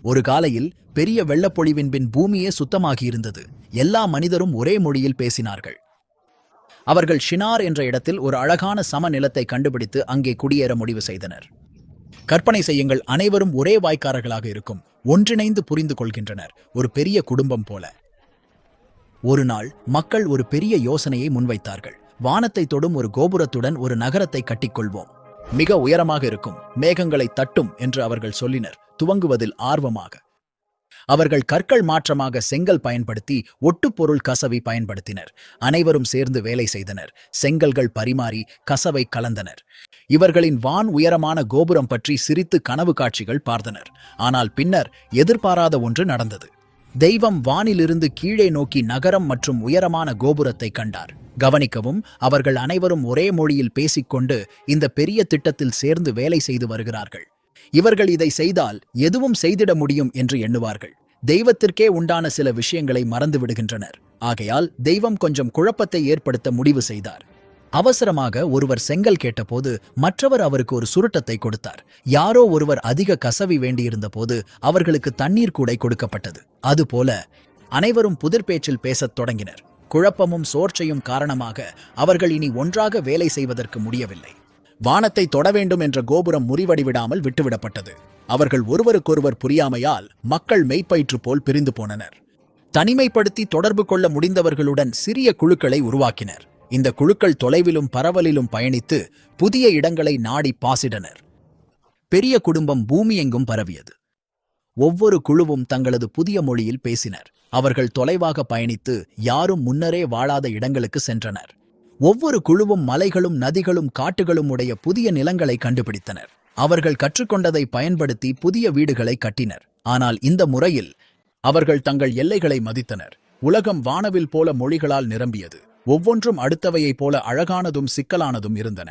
ஒரு காலையில் பெரிய வெள்ளப்பொழிவின் பின் பூமியே சுத்தமாகியிருந்தது. எல்லா மனிதரும் ஒரே மொழியில் பேசினார்கள். அவர்கள் ஷினார் என்ற இடத்தில் ஒரு அழகான சமநிலத்தை கண்டுபிடித்து அங்கே குடியேற முடிவு செய்தனர். கற்பனை செய்யுங்கள், அனைவரும் ஒரே வாய்க்காரர்களாக இருக்கும், ஒன்றிணைந்து புரிந்து கொள்கின்றனர், ஒரு பெரிய குடும்பம் போல. ஒரு நாள் மக்கள் ஒரு பெரிய யோசனையை முன்வைத்தார்கள். வானத்தை தொடும் ஒரு கோபுரத்துடன் ஒரு நகரத்தை கட்டிக்கொள்வோம். மிக உயரமாக இருக்கும், மேகங்களை தட்டும் என்று அவர்கள் சொல்லினர், துவங்குவதில் ஆர்வமாக. அவர்கள் கற்கள் மாற்றமாக செங்கல் பயன்படுத்தி ஒட்டுப்பொருள் கசவி பயன்படுத்தினர். அனைவரும் சேர்ந்து வேலை செய்தனர். செங்கல்கள் பரிமாறி கசவை கலந்தனர். இவர்களின் வான் உயரமான கோபுரம் பற்றி சிரித்து கனவு காட்சிகள் பார்த்தனர். ஆனால் பின்னர் எதிர்பாராத ஒன்று நடந்தது. தெய்வம் வானிலிருந்து கீழே நோக்கி நகரம் மற்றும் உயரமான கோபுரத்தை கண்டார். கவனிக்கவும், அவர்கள் அனைவரும் ஒரே மொழியில் பேசிக்கொண்டு இந்த பெரிய திட்டத்தில் சேர்ந்து வேலை செய்து வருகிறார்கள். இவர்கள் இதை செய்தால் எதுவும் செய்திட முடியும் என்று எண்ணுவார்கள். தெய்வத்திற்கே உண்டான சில விஷயங்களை மறந்து விடுகின்றனர். ஆகையால் தெய்வம் கொஞ்சம் குழப்பத்தை ஏற்படுத்த முடிவு செய்தார். அவசரமாக ஒருவர் செங்கல் கேட்டபோது மற்றவர் அவருக்கு ஒரு சுருட்டத்தை கொடுத்தார். யாரோ ஒருவர் அதிக கசவி வேண்டியிருந்த போது அவர்களுக்கு தண்ணீர் கூடை கொடுக்கப்பட்டது. அதுபோல அனைவரும் புதிர் பேச்சில் பேசத் தொடங்கினர். குழப்பமும் சோர்ச்சையும் காரணமாக அவர்கள் இனி ஒன்றாக வேலை செய்வதற்கு முடியவில்லை. வானத்தை தொட வேண்டும் என்ற கோபுரம் முறிவடிவிடாமல் விட்டுவிடப்பட்டது. அவர்கள் ஒருவருக்கொருவர் புரியாமையால் மக்கள் மெய்ப்பயிற்று போல் பிரிந்து போனனர். தனிமைப்படுத்தி தொடர்பு கொள்ள முடிந்தவர்களுடன் சிறிய குழுக்களை உருவாக்கினர். இந்த குழுக்கள் தொலைவிலும் பரவலிலும் பயணித்து புதிய இடங்களை நாடி பாசிடனர். பெரிய குடும்பம் பூமியெங்கும் பரவியது. ஒவ்வொரு குழுவும் தங்களது புதிய மொழியில் பேசினர். அவர்கள் தொலைவாக பயணித்து யாரும் முன்னரே வாழாத இடங்களுக்கு சென்றனர். ஒவ்வொரு குழுவும் மலைகளும் நதிகளும் காட்டுகளும் உடைய புதிய நிலங்களை கண்டுபிடித்தனர். அவர்கள் கற்றுக்கொண்டதை பயன்படுத்தி புதிய வீடுகளை கட்டினர். ஆனால் இந்த முறையில் அவர்கள் தங்கள் எல்லைகளை மதித்தனர். உலகம் வானவில் போல மொழிகளால் நிரம்பியது. ஒவ்வொன்றும் அடுத்தவையைப் போல அழகானதும் சிக்கலானதும் இருந்தன.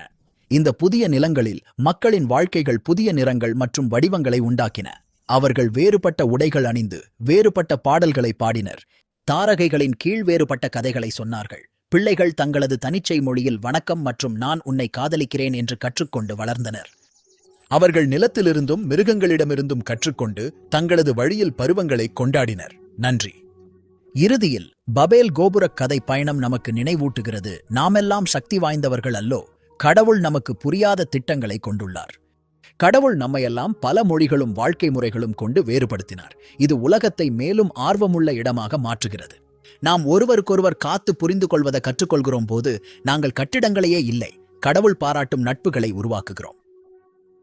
இந்த புதிய நிலங்களில் மக்களின் வாழ்க்கைகள் புதிய நிறங்கள் மற்றும் வடிவங்களை உண்டாக்கின. அவர்கள் வேறுபட்ட உடைகள் அணிந்து வேறுபட்ட பாடல்களை பாடினர். தாரகைகளின் கீழ் வேறுபட்ட கதைகளை சொன்னார்கள். பிள்ளைகள் தங்களது தனிச்சை மொழியில் வணக்கம் மற்றும் நான் உன்னை காதலிக்கிறேன் என்று கற்றுக்கொண்டு வளர்ந்தனர். அவர்கள் நிலத்திலிருந்தும் மிருகங்களிடமிருந்தும் கற்றுக்கொண்டு தங்களது வழியில் பருவங்களை கொண்டாடினர். நன்றி. இறுதியில் பபேல் கோபுரக் கதை பயணம் நமக்கு நினைவூட்டுகிறது, நாமெல்லாம் சக்தி வாய்ந்தவர்கள் அல்லோ, கடவுள் நமக்கு புரியாத திட்டங்களை கொண்டுள்ளார். கடவுள் நம்மையெல்லாம் பல மொழிகளும் வாழ்க்கை முறைகளும் கொண்டு வேறுபடுத்தினார். இது உலகத்தை மேலும் ஆர்வமுள்ள இடமாக மாற்றுகிறது. நாம் ஒருவருக்கொருவர் காத்து புரிந்து கொள்வதை கற்றுக்கொள்கிறோம் போது நாங்கள் கட்டிடங்களையே இல்லை, கடவுள் பாராட்டும் நட்புகளை உருவாக்குகிறோம்.